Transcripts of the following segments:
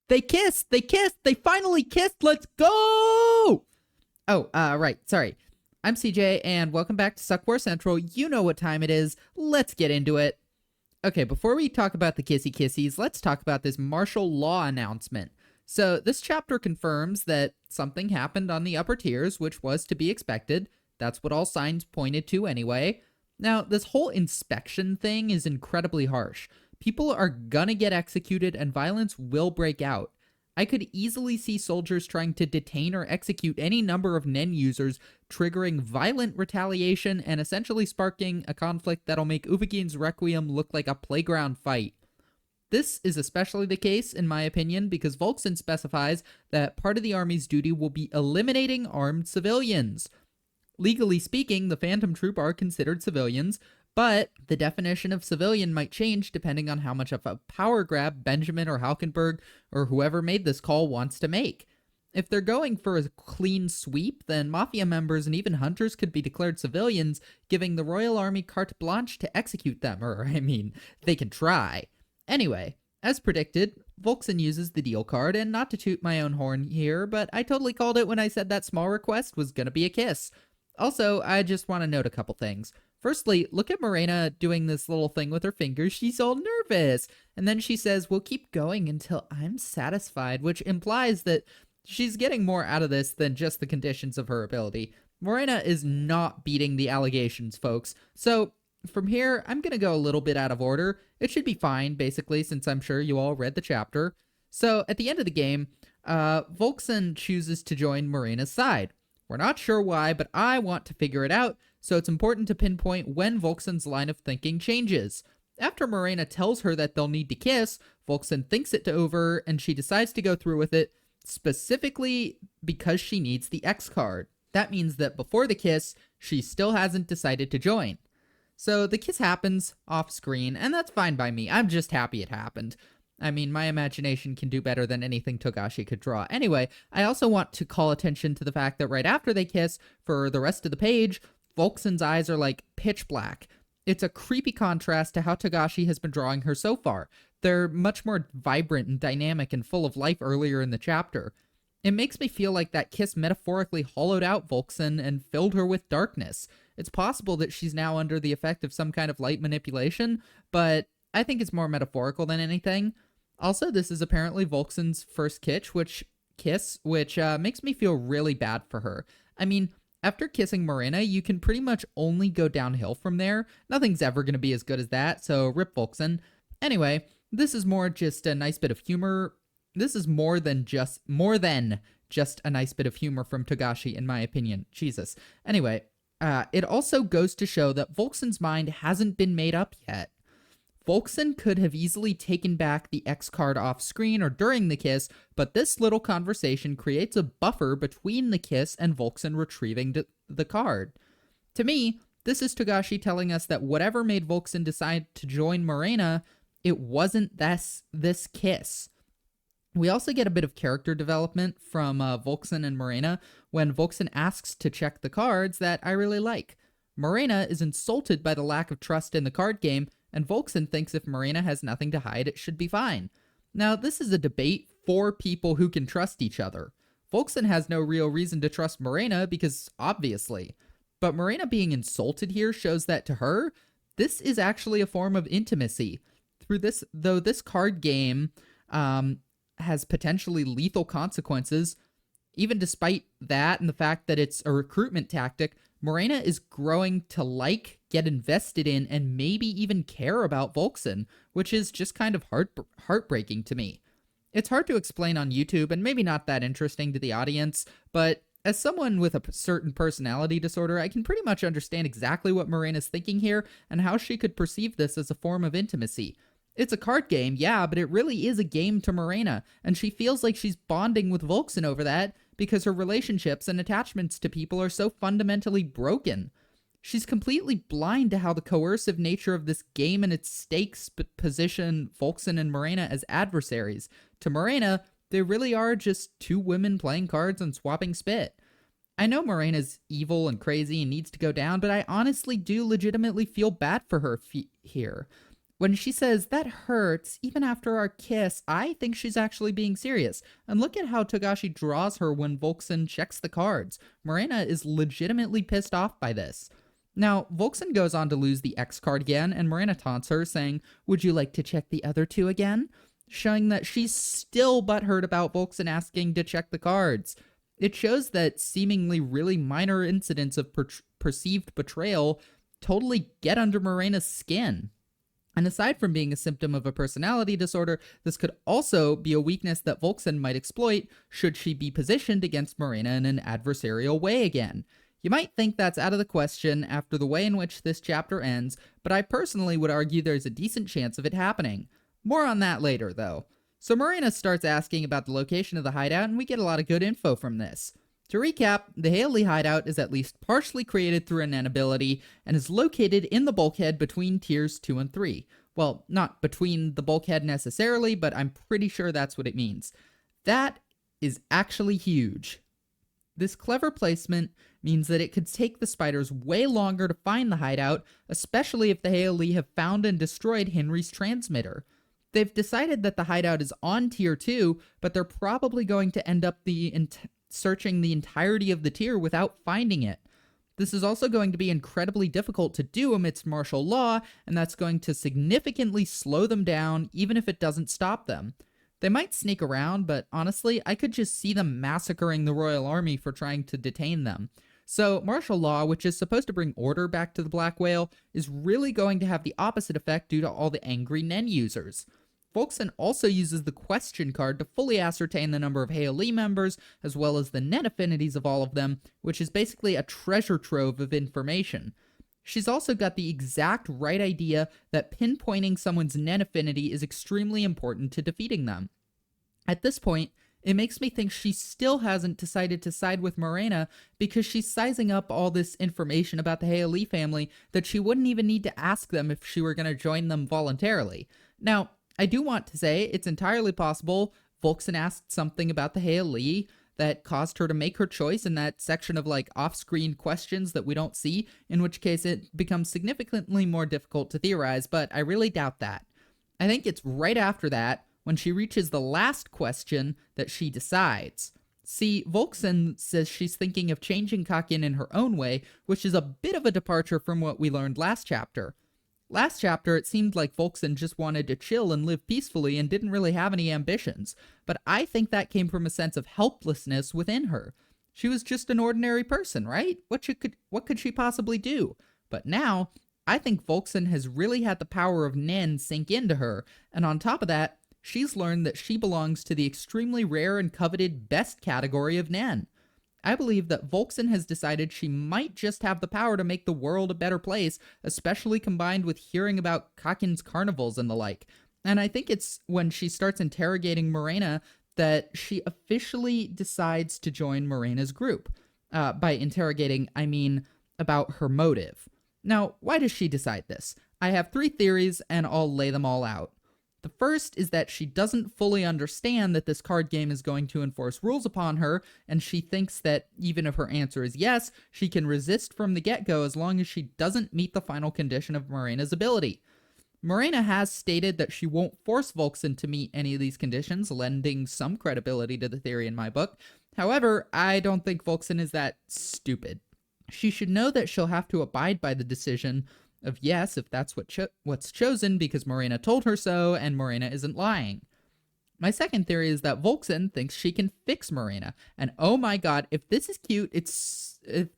They kissed! They kissed! They finally kissed! Let's go! Oh, right. Sorry. I'm CJ, and welcome back to Suck War Central. You know what time it is. Let's get into it. Okay, before we talk about the kissy kissies, let's talk about this martial law announcement. So, this chapter confirms that something happened on the upper tiers, which was to be expected. That's what all signs pointed to anyway. Now, this whole inspection thing is incredibly harsh. People are gonna get executed and violence will break out. I could easily see soldiers trying to detain or execute any number of Nen users, triggering violent retaliation and essentially sparking a conflict that'll make Uvagin's Requiem look like a playground fight. This is especially the case, in my opinion, because Volkson specifies that part of the army's duty will be eliminating armed civilians. Legally speaking, the Phantom Troop are considered civilians, but the definition of civilian might change depending on how much of a power grab Benjamin or Halkenberg or whoever made this call wants to make. If they're going for a clean sweep, then Mafia members and even hunters could be declared civilians, giving the Royal Army carte blanche to execute them, they can try. Anyway, as predicted, Volkson uses the deal card, and not to toot my own horn here, but I totally called it when I said that small request was gonna be a kiss. Also, I just want to note a couple things. Firstly, look at Morena doing this little thing with her fingers. She's all nervous. And then she says, we'll keep going until I'm satisfied, which implies that she's getting more out of this than just the conditions of her ability. Morena is not beating the allegations, folks. So from here, I'm going to go a little bit out of order. It should be fine, basically, since I'm sure you all read the chapter. So at the end of the game, Volkson chooses to join Morena's side. We're not sure why, but I want to figure it out, so it's important to pinpoint when Volkson's line of thinking changes. After Morena tells her that they'll need to kiss, Volkson thinks it over, and she decides to go through with it, specifically because she needs the X card. That means that before the kiss, she still hasn't decided to join. So the kiss happens off screen, and that's fine by me. I'm just happy it happened. I mean, my imagination can do better than anything Togashi could draw. Anyway, I also want to call attention to the fact that right after they kiss, for the rest of the page, Volkson's eyes are like pitch black. It's a creepy contrast to how Togashi has been drawing her so far. They're much more vibrant and dynamic and full of life earlier in the chapter. It makes me feel like that kiss metaphorically hollowed out Volkson and filled her with darkness. It's possible that she's now under the effect of some kind of light manipulation, but I think it's more metaphorical than anything. Also, this is apparently Volkson's first kiss, which makes me feel really bad for her. I mean, after kissing Morena, you can pretty much only go downhill from there. Nothing's ever going to be as good as that, so rip Volkson. Anyway, this is more just a nice bit of humor. This is more than just a nice bit of humor from Togashi, in my opinion. Jesus. Anyway, it also goes to show that Volkson's mind hasn't been made up yet. Volkson could have easily taken back the X card off screen or during the kiss, but this little conversation creates a buffer between the kiss and Volkson retrieving the card. To me, this is Togashi telling us that whatever made Volkson decide to join Morena, it wasn't this kiss. We also get a bit of character development from Volkson and Morena when Volkson asks to check the cards that I really like. Morena is insulted by the lack of trust in the card game, and Volkson thinks if Morena has nothing to hide, it should be fine. Now, this is a debate for people who can trust each other. Volkson has no real reason to trust Morena because, obviously. But Morena being insulted here shows that to her, this is actually a form of intimacy. Though this card game has potentially lethal consequences, even despite that and the fact that it's a recruitment tactic, Morena is growing to get invested in, and maybe even care about Volkson, which is just kind of heartbreaking to me. It's hard to explain on YouTube and maybe not that interesting to the audience, but as someone with a certain personality disorder, I can pretty much understand exactly what Morena's thinking here and how she could perceive this as a form of intimacy. It's a card game, yeah, but it really is a game to Morena, and she feels like she's bonding with Volkson over that because her relationships and attachments to people are so fundamentally broken. She's completely blind to how the coercive nature of this game and its stakes position Volkson and Morena as adversaries. To Morena, they really are just two women playing cards and swapping spit. I know Morena's evil and crazy and needs to go down, but I honestly do legitimately feel bad for her here. When she says, "That hurts, even after our kiss," I think she's actually being serious. And look at how Togashi draws her when Volkson checks the cards. Morena is legitimately pissed off by this. Now, Volkson goes on to lose the X card again, and Morena taunts her, saying, "Would you like to check the other two again?" Showing that she's still butthurt about Volkson asking to check the cards. It shows that seemingly really minor incidents of perceived betrayal totally get under Morena's skin. And aside from being a symptom of a personality disorder, this could also be a weakness that Volkson might exploit should she be positioned against Morena in an adversarial way again. You might think that's out of the question after the way in which this chapter ends, but I personally would argue there's a decent chance of it happening. More on that later, though. So Morena starts asking about the location of the hideout, and we get a lot of good info from this. To recap, the Haley hideout is at least partially created through a Nen ability, and is located in the bulkhead between tiers 2 and 3. Well, not between the bulkhead necessarily, but I'm pretty sure that's what it means. That is actually huge. This clever placement means that it could take the spiders way longer to find the hideout, especially if the Haley have found and destroyed Henry's transmitter. They've decided that the hideout is on tier 2, but they're probably going to end up searching the entirety of the tier without finding it. This is also going to be incredibly difficult to do amidst martial law, and that's going to significantly slow them down, even if it doesn't stop them. They might sneak around, but honestly, I could just see them massacring the Royal Army for trying to detain them. So, martial law, which is supposed to bring order back to the Black Whale, is really going to have the opposite effect due to all the angry Nen users. Volkson also uses the question card to fully ascertain the number of Haley members, as well as the Nen affinities of all of them, which is basically a treasure trove of information. She's also got the exact right idea that pinpointing someone's Nen affinity is extremely important to defeating them. At this point, it makes me think she still hasn't decided to side with Morena because she's sizing up all this information about the Haley family that she wouldn't even need to ask them if she were going to join them voluntarily. Now, I do want to say it's entirely possible Volkson asked something about the Haley that caused her to make her choice in that section of off-screen questions that we don't see, in which case it becomes significantly more difficult to theorize, but I really doubt that. I think it's right after that, when she reaches the last question, that she decides. See, Volkson says she's thinking of changing Kakin in her own way, which is a bit of a departure from what we learned last chapter. Last chapter, it seemed like Volkson just wanted to chill and live peacefully and didn't really have any ambitions, but I think that came from a sense of helplessness within her. She was just an ordinary person, right? What could she possibly do? But now, I think Volkson has really had the power of Nen sink into her, and on top of that, she's learned that she belongs to the extremely rare and coveted best category of Nen. I believe that Volkson has decided she might just have the power to make the world a better place, especially combined with hearing about Kakin's carnivals and the like. And I think it's when she starts interrogating Morena that she officially decides to join Morena's group. By interrogating, I mean about her motive. Now, why does she decide this? I have 3 theories, and I'll lay them all out. The first is that she doesn't fully understand that this card game is going to enforce rules upon her, and she thinks that even if her answer is yes, she can resist from the get-go as long as she doesn't meet the final condition of Morena's ability. Morena has stated that she won't force Volkson to meet any of these conditions, lending some credibility to the theory in my book. However, I don't think Volkson is that stupid. She should know that she'll have to abide by the decision of yes if that's what's chosen because Morena told her so and Morena isn't lying. My second theory is that Volkson thinks she can fix Morena, and oh my god, if this is cute, if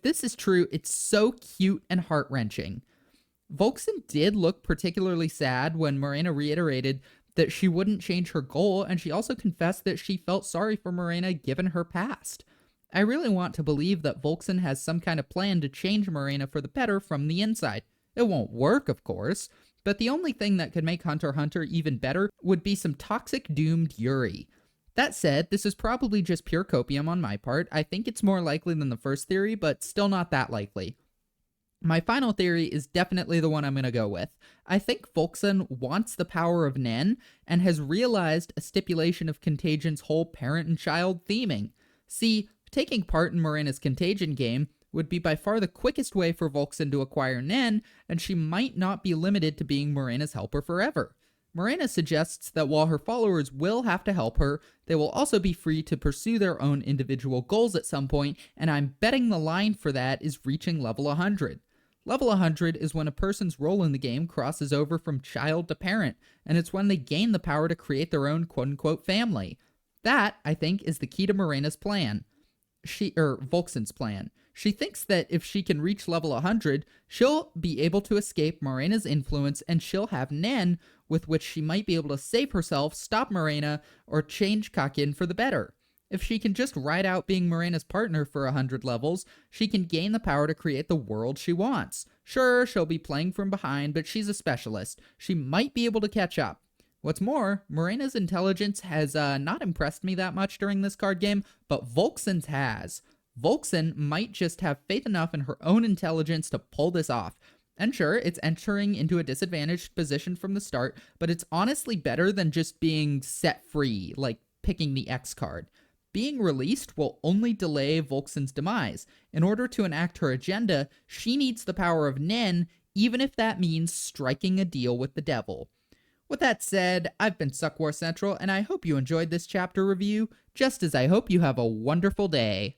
this is true, it's so cute and heart-wrenching. Volkson did look particularly sad when Morena reiterated that she wouldn't change her goal, and she also confessed that she felt sorry for Morena given her past. I really want to believe that Volkson has some kind of plan to change Morena for the better from the inside. It won't work, of course, but the only thing that could make Hunter x Hunter even better would be some toxic doomed Yuri. That said, this is probably just pure copium on my part. I think it's more likely than the first theory, but still not that likely. My final theory is definitely the one I'm going to go with. I think Volkson wants the power of Nen and has realized a stipulation of Contagion's whole parent and child theming. See, taking part in Morena's Contagion game, would be by far the quickest way for Volkson to acquire Nen, and she might not be limited to being Morena's helper forever. Morena suggests that while her followers will have to help her, they will also be free to pursue their own individual goals at some point, and I'm betting the line for that is reaching level 100. Level 100 is when a person's role in the game crosses over from child to parent, and it's when they gain the power to create their own quote-unquote family. That, I think, is the key to Morena's plan. Volkson's plan. She thinks that if she can reach level 100, she'll be able to escape Morena's influence and she'll have Nen, with which she might be able to save herself, stop Morena, or change Kakin for the better. If she can just ride out being Morena's partner for 100 levels, she can gain the power to create the world she wants. Sure, she'll be playing from behind, but she's a specialist. She might be able to catch up. What's more, Morena's intelligence has not impressed me that much during this card game, but Volkson's has. Volkson might just have faith enough in her own intelligence to pull this off. And sure, it's entering into a disadvantaged position from the start, but it's honestly better than just being set free, like picking the X card. Being released will only delay Volkson's demise. In order to enact her agenda, she needs the power of Nen, even if that means striking a deal with the devil. With that said, I've been Suck War Central, and I hope you enjoyed this chapter review, just as I hope you have a wonderful day.